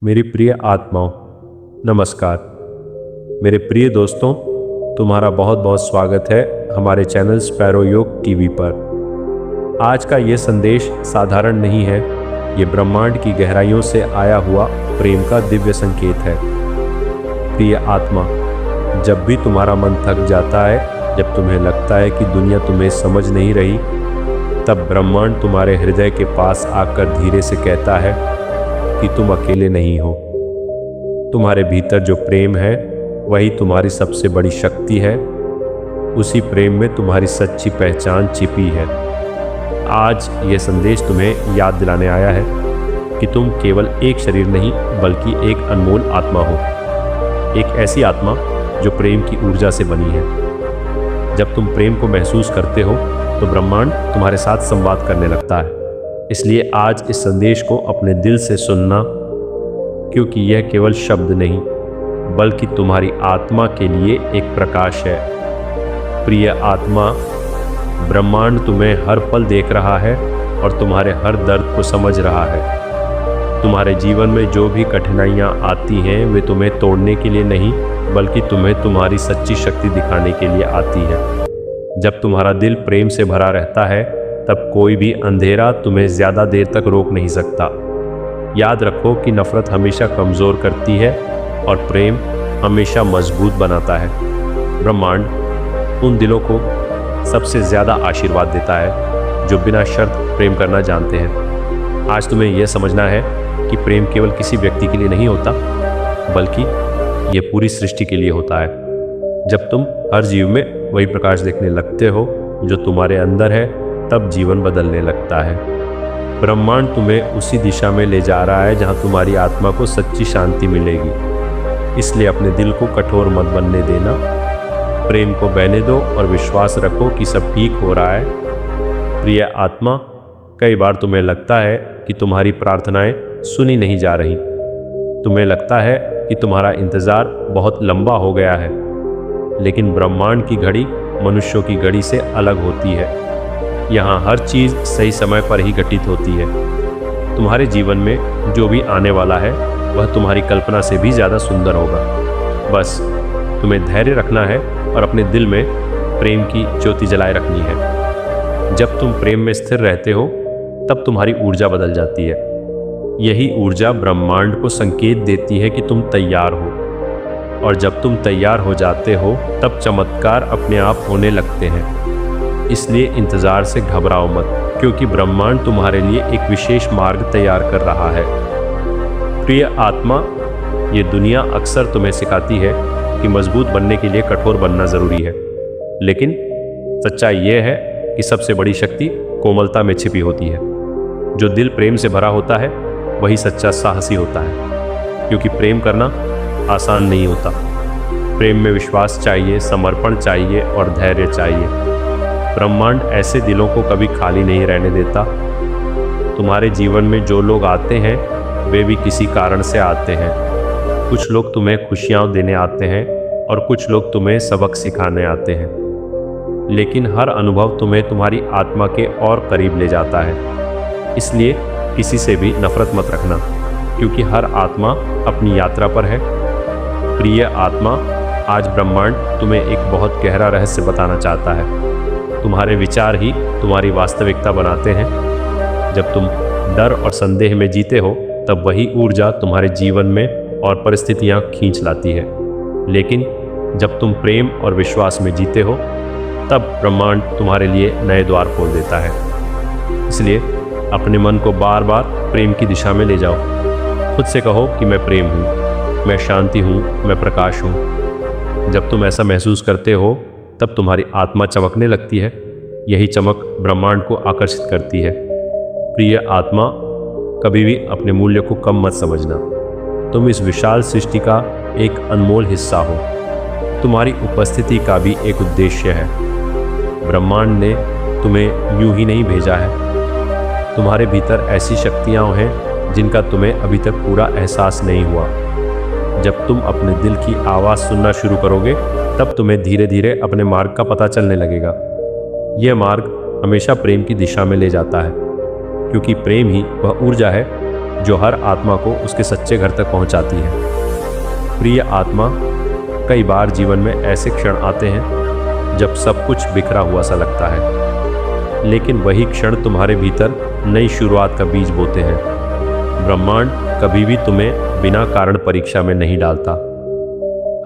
मेरी प्रिय आत्माओं, नमस्कार। मेरे प्रिय दोस्तों, तुम्हारा बहुत बहुत स्वागत है हमारे चैनल स्पैरो योग टीवी पर। आज का ये संदेश साधारण नहीं है, ये ब्रह्मांड की गहराइयों से आया हुआ प्रेम का दिव्य संकेत है। प्रिय आत्मा, जब भी तुम्हारा मन थक जाता है, जब तुम्हें लगता है कि दुनिया तुम्हें समझ नहीं रही, तब ब्रह्मांड तुम्हारे हृदय के पास आकर धीरे से कहता है कि तुम अकेले नहीं हो। तुम्हारे भीतर जो प्रेम है वही तुम्हारी सबसे बड़ी शक्ति है। उसी प्रेम में तुम्हारी सच्ची पहचान छिपी है। आज यह संदेश तुम्हें याद दिलाने आया है कि तुम केवल एक शरीर नहीं बल्कि एक अनमोल आत्मा हो। एक ऐसी आत्मा जो प्रेम की ऊर्जा से बनी है। जब तुम प्रेम को महसूस करते हो तो ब्रह्मांड तुम्हारे साथ संवाद करने लगता है। इसलिए आज इस संदेश को अपने दिल से सुनना, क्योंकि यह केवल शब्द नहीं बल्कि तुम्हारी आत्मा के लिए एक प्रकाश है। प्रिय आत्मा, ब्रह्मांड तुम्हें हर पल देख रहा है और तुम्हारे हर दर्द को समझ रहा है। तुम्हारे जीवन में जो भी कठिनाइयाँ आती हैं वे तुम्हें तोड़ने के लिए नहीं बल्कि तुम्हें तुम्हारी सच्ची शक्ति दिखाने के लिए आती है। जब तुम्हारा दिल प्रेम से भरा रहता है तब कोई भी अंधेरा तुम्हें ज़्यादा देर तक रोक नहीं सकता। याद रखो कि नफ़रत हमेशा कमज़ोर करती है और प्रेम हमेशा मजबूत बनाता है। ब्रह्मांड उन दिलों को सबसे ज़्यादा आशीर्वाद देता है जो बिना शर्त प्रेम करना जानते हैं। आज तुम्हें यह समझना है कि प्रेम केवल किसी व्यक्ति के लिए नहीं होता बल्कि ये पूरी सृष्टि के लिए होता है। जब तुम हर जीव में वही प्रकाश देखने लगते हो जो तुम्हारे अंदर है, तब जीवन बदलने लगता है। ब्रह्मांड तुम्हें उसी दिशा में ले जा रहा है जहां तुम्हारी आत्मा को सच्ची शांति मिलेगी। इसलिए अपने दिल को कठोर मत बनने देना। प्रेम को बहने दो और विश्वास रखो कि सब ठीक हो रहा है। प्रिय आत्मा, कई बार तुम्हें लगता है कि तुम्हारी प्रार्थनाएं सुनी नहीं जा रही। तुम्हें लगता है कि तुम्हारा इंतज़ार बहुत लंबा हो गया है, लेकिन ब्रह्मांड की घड़ी मनुष्यों की घड़ी से अलग होती है। यहाँ हर चीज़ सही समय पर ही घटित होती है। तुम्हारे जीवन में जो भी आने वाला है वह तुम्हारी कल्पना से भी ज़्यादा सुंदर होगा। बस तुम्हें धैर्य रखना है और अपने दिल में प्रेम की ज्योति जलाए रखनी है। जब तुम प्रेम में स्थिर रहते हो तब तुम्हारी ऊर्जा बदल जाती है। यही ऊर्जा ब्रह्मांड को संकेत देती है कि तुम तैयार हो, और जब तुम तैयार हो जाते हो तब चमत्कार अपने आप होने लगते हैं। इसलिए इंतज़ार से घबराओ मत, क्योंकि ब्रह्मांड तुम्हारे लिए एक विशेष मार्ग तैयार कर रहा है। प्रिय आत्मा, ये दुनिया अक्सर तुम्हें सिखाती है कि मजबूत बनने के लिए कठोर बनना ज़रूरी है, लेकिन सच्चाई यह है कि सबसे बड़ी शक्ति कोमलता में छिपी होती है। जो दिल प्रेम से भरा होता है वही सच्चा साहसी होता है, क्योंकि प्रेम करना आसान नहीं होता। प्रेम में विश्वास चाहिए, समर्पण चाहिए और धैर्य चाहिए। ब्रह्मांड ऐसे दिलों को कभी खाली नहीं रहने देता। तुम्हारे जीवन में जो लोग आते हैं वे भी किसी कारण से आते हैं। कुछ लोग तुम्हें खुशियाँ देने आते हैं और कुछ लोग तुम्हें सबक सिखाने आते हैं, लेकिन हर अनुभव तुम्हें तुम्हारी आत्मा के और करीब ले जाता है। इसलिए किसी से भी नफरत मत रखना, क्योंकि हर आत्मा अपनी यात्रा पर है। प्रिय आत्मा, आज ब्रह्मांड तुम्हें एक बहुत गहरा रहस्य बताना चाहता है। तुम्हारे विचार ही तुम्हारी वास्तविकता बनाते हैं। जब तुम डर और संदेह में जीते हो तब वही ऊर्जा तुम्हारे जीवन में और परिस्थितियां खींच लाती है, लेकिन जब तुम प्रेम और विश्वास में जीते हो तब ब्रह्मांड तुम्हारे लिए नए द्वार खोल देता है। इसलिए अपने मन को बार बार प्रेम की दिशा में ले जाओ। खुद से कहो कि मैं प्रेम हूँ, मैं शांति हूँ, मैं प्रकाश हूँ। जब तुम ऐसा महसूस करते हो तब तुम्हारी आत्मा चमकने लगती है। यही चमक ब्रह्मांड को आकर्षित करती है। प्रिय आत्मा, कभी भी अपने मूल्य को कम मत समझना। तुम इस विशाल सृष्टि का एक अनमोल हिस्सा हो। तुम्हारी उपस्थिति का भी एक उद्देश्य है। ब्रह्मांड ने तुम्हें यूं ही नहीं भेजा है। तुम्हारे भीतर ऐसी शक्तियाँ हैं जिनका तुम्हें अभी तक पूरा एहसास नहीं हुआ। जब तुम अपने दिल की आवाज़ सुनना शुरू करोगे तब तुम्हें धीरे धीरे अपने मार्ग का पता चलने लगेगा। यह मार्ग हमेशा प्रेम की दिशा में ले जाता है, क्योंकि प्रेम ही वह ऊर्जा है जो हर आत्मा को उसके सच्चे घर तक पहुंचाती है। प्रिय आत्मा, कई बार जीवन में ऐसे क्षण आते हैं जब सब कुछ बिखरा हुआ सा लगता है, लेकिन वही क्षण तुम्हारे भीतर नई शुरुआत का बीज बोते हैं। ब्रह्मांड कभी भी तुम्हें बिना कारण परीक्षा में नहीं डालता।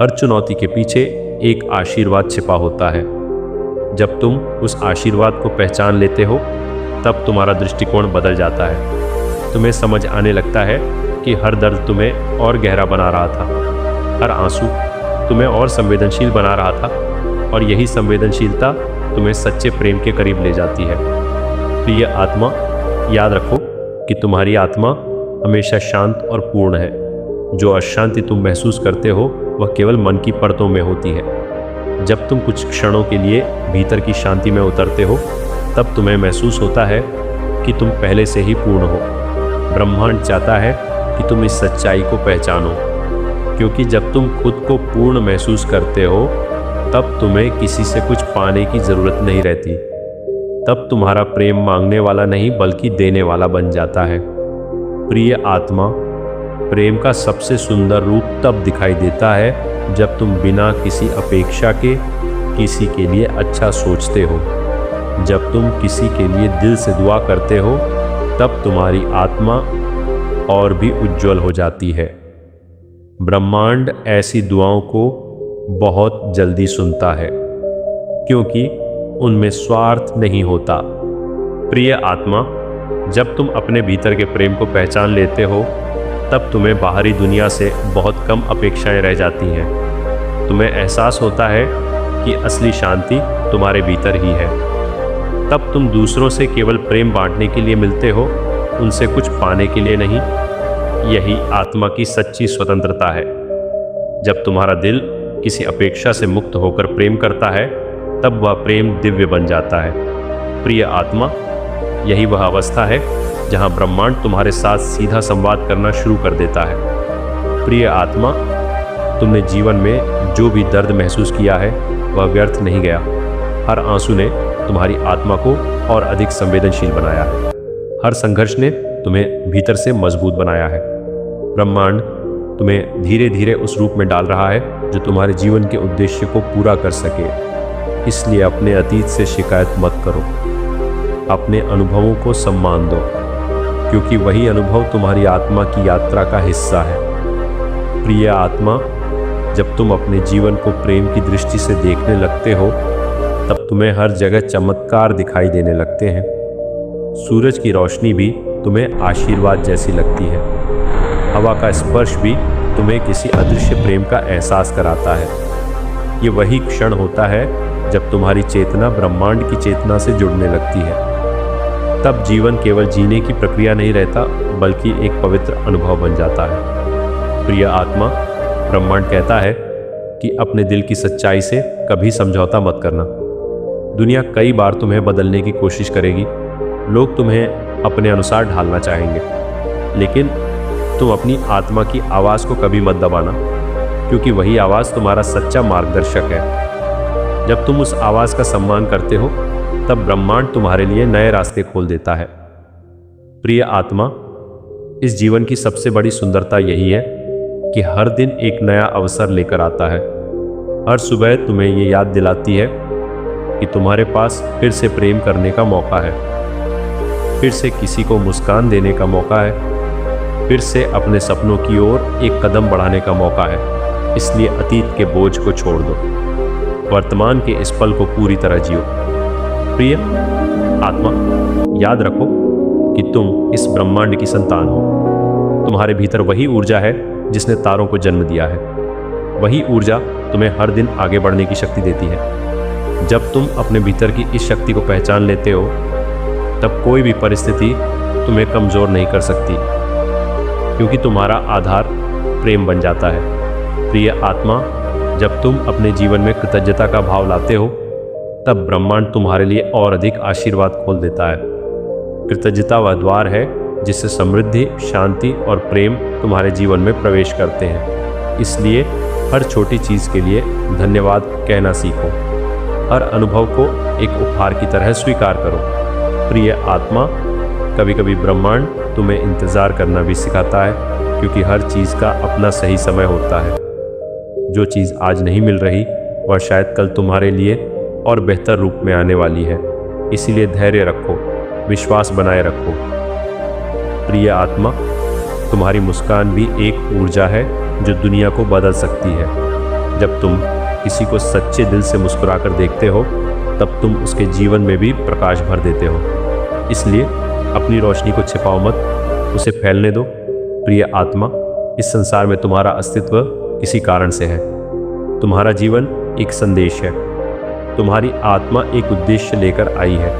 हर चुनौती के पीछे एक आशीर्वाद छिपा होता है। जब तुम उस आशीर्वाद को पहचान लेते हो, तब तुम्हारा दृष्टिकोण बदल जाता है। तुम्हें समझ आने लगता है कि हर दर्द तुम्हें और गहरा बना रहा था, हर आंसू तुम्हें और संवेदनशील बना रहा था, और यही संवेदनशीलता तुम्हें सच्चे प्रेम के करीब ले जाती है। प्रिय आत्मा, याद रखो कि तुम्हारी आत्मा हमेशा शांत और पूर्ण है। जो अशांति तुम महसूस करते हो वह केवल मन की परतों में होती है। जब तुम कुछ क्षणों के लिए भीतर की शांति में उतरते हो, तब तुम्हें महसूस होता है कि तुम पहले से ही पूर्ण हो। ब्रह्मांड चाहता है कि तुम इस सच्चाई को पहचानो, क्योंकि जब तुम खुद को पूर्ण महसूस करते हो, तब तुम्हें किसी से कुछ पाने की जरूरत नहीं रहती। तब तुम्हारा प्रेम मांगने वाला नहीं बल्कि देने वाला बन जाता है। प्रिय आत्मा, प्रेम का सबसे सुंदर रूप तब दिखाई देता है जब तुम बिना किसी अपेक्षा के किसी के लिए अच्छा सोचते हो। जब तुम किसी के लिए दिल से दुआ करते हो, तब तुम्हारी आत्मा और भी उज्जवल हो जाती है। ब्रह्मांड ऐसी दुआओं को बहुत जल्दी सुनता है, क्योंकि उनमें स्वार्थ नहीं होता। प्रिय आत्मा, जब तुम अपने भीतर के प्रेम को पहचान लेते हो, तब तुम्हें बाहरी दुनिया से बहुत कम अपेक्षाएं रह जाती हैं। तुम्हें एहसास होता है कि असली शांति तुम्हारे भीतर ही है। तब तुम दूसरों से केवल प्रेम बांटने के लिए मिलते हो, उनसे कुछ पाने के लिए नहीं। यही आत्मा की सच्ची स्वतंत्रता है। जब तुम्हारा दिल किसी अपेक्षा से मुक्त होकर प्रेम करता है, तब वह प्रेम दिव्य बन जाता है। प्रिय आत्मा, यही वह अवस्था है जहां ब्रह्मांड तुम्हारे साथ सीधा संवाद करना शुरू कर देता है। प्रिय आत्मा, तुमने जीवन में जो भी दर्द महसूस किया है वह व्यर्थ नहीं गया। हर आंसू ने तुम्हारी आत्मा को और अधिक संवेदनशील बनाया है। हर संघर्ष ने तुम्हें भीतर से मजबूत बनाया है। ब्रह्मांड तुम्हें धीरे धीरे उस रूप में डाल रहा है जो तुम्हारे जीवन के उद्देश्य को पूरा कर सके। इसलिए अपने अतीत से शिकायत मत करो। अपने अनुभवों को सम्मान दो, क्योंकि वही अनुभव तुम्हारी आत्मा की यात्रा का हिस्सा है। प्रिय आत्मा, जब तुम अपने जीवन को प्रेम की दृष्टि से देखने लगते हो, तब तुम्हें हर जगह चमत्कार दिखाई देने लगते हैं। सूरज की रोशनी भी तुम्हें आशीर्वाद जैसी लगती है। हवा का स्पर्श भी तुम्हें किसी अदृश्य प्रेम का एहसास कराता है। ये वही क्षण होता है जब तुम्हारी चेतना ब्रह्मांड की चेतना से जुड़ने लगती है। तब जीवन केवल जीने की प्रक्रिया नहीं रहता, बल्कि एक पवित्र अनुभव बन जाता है। प्रिय आत्मा, ब्रह्मांड कहता है कि अपने दिल की सच्चाई से कभी समझौता मत करना। दुनिया कई बार तुम्हें बदलने की कोशिश करेगी। लोग तुम्हें अपने अनुसार ढालना चाहेंगे, लेकिन तुम अपनी आत्मा की आवाज़ को कभी मत दबाना, क्योंकि वही आवाज़ तुम्हारा सच्चा मार्गदर्शक है। जब तुम उस आवाज़ का सम्मान करते हो, तब ब्रह्मांड तुम्हारे लिए नए रास्ते खोल देता है। प्रिय आत्मा, इस जीवन की सबसे बड़ी सुंदरता यही है कि हर दिन एक नया अवसर लेकर आता है। हर सुबह तुम्हें ये याद दिलाती है कि तुम्हारे पास फिर से प्रेम करने का मौका है, फिर से किसी को मुस्कान देने का मौका है, फिर से अपने सपनों की ओर एक कदम बढ़ाने का मौका है। इसलिए अतीत के बोझ को छोड़ दो, वर्तमान के इस पल को पूरी तरह जियो। प्रिय आत्मा, याद रखो कि तुम इस ब्रह्मांड की संतान हो। तुम्हारे भीतर वही ऊर्जा है जिसने तारों को जन्म दिया है। वही ऊर्जा तुम्हें हर दिन आगे बढ़ने की शक्ति देती है। जब तुम अपने भीतर की इस शक्ति को पहचान लेते हो, तब कोई भी परिस्थिति तुम्हें कमज़ोर नहीं कर सकती, क्योंकि तुम्हारा आधार प्रेम बन जाता है। प्रिय आत्मा, जब तुम अपने जीवन में कृतज्ञता का भाव लाते हो, तब ब्रह्मांड तुम्हारे लिए और अधिक आशीर्वाद खोल देता है। कृतज्ञता वह द्वार है जिससे समृद्धि, शांति और प्रेम तुम्हारे जीवन में प्रवेश करते हैं। इसलिए हर छोटी चीज़ के लिए धन्यवाद कहना सीखो। हर अनुभव को एक उपहार की तरह स्वीकार करो। प्रिय आत्मा, कभी कभी ब्रह्मांड तुम्हें इंतज़ार करना भी सिखाता है, क्योंकि हर चीज़ का अपना सही समय होता है। जो चीज़ आज नहीं मिल रही वह शायद कल तुम्हारे लिए और बेहतर रूप में आने वाली है। इसीलिए धैर्य रखो, विश्वास बनाए रखो। प्रिय आत्मा, तुम्हारी मुस्कान भी एक ऊर्जा है जो दुनिया को बदल सकती है। जब तुम किसी को सच्चे दिल से मुस्कुराकर देखते हो, तब तुम उसके जीवन में भी प्रकाश भर देते हो। इसलिए अपनी रोशनी को छिपाओ मत, उसे फैलने दो। प्रिय आत्मा, इस संसार में तुम्हारा अस्तित्व किसी कारण से है। तुम्हारा जीवन एक संदेश है। तुम्हारी आत्मा एक उद्देश्य लेकर आई है,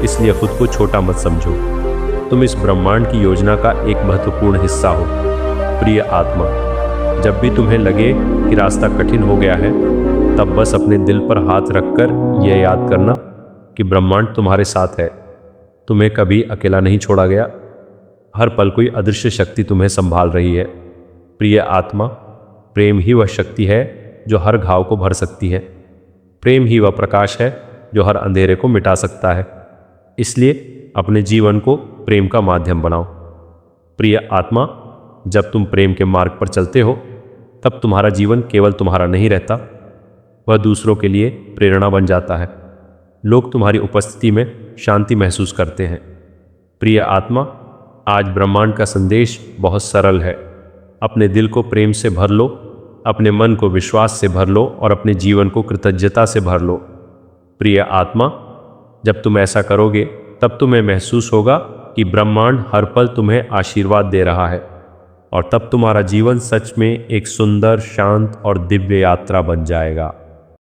इसलिए खुद को छोटा मत समझो। तुम इस ब्रह्मांड की योजना का एक महत्वपूर्ण हिस्सा हो। प्रिय आत्मा, जब भी तुम्हें लगे कि रास्ता कठिन हो गया है, तब बस अपने दिल पर हाथ रखकर यह याद करना कि ब्रह्मांड तुम्हारे साथ है। तुम्हें कभी अकेला नहीं छोड़ा गया। हर पल कोई अदृश्य शक्ति तुम्हें संभाल रही है। प्रिय आत्मा, प्रेम ही वह शक्ति है जो हर घाव को भर सकती है। प्रेम ही वह प्रकाश है जो हर अंधेरे को मिटा सकता है। इसलिए अपने जीवन को प्रेम का माध्यम बनाओ। प्रिय आत्मा, जब तुम प्रेम के मार्ग पर चलते हो, तब तुम्हारा जीवन केवल तुम्हारा नहीं रहता, वह दूसरों के लिए प्रेरणा बन जाता है। लोग तुम्हारी उपस्थिति में शांति महसूस करते हैं। प्रिय आत्मा, आज ब्रह्मांड का संदेश बहुत सरल है। अपने दिल को प्रेम से भर लो, अपने मन को विश्वास से भर लो और अपने जीवन को कृतज्ञता से भर लो। प्रिय आत्मा, जब तुम ऐसा करोगे, तब तुम्हें महसूस होगा कि ब्रह्मांड हर पल तुम्हें आशीर्वाद दे रहा है, और तब तुम्हारा जीवन सच में एक सुंदर, शांत और दिव्य यात्रा बन जाएगा।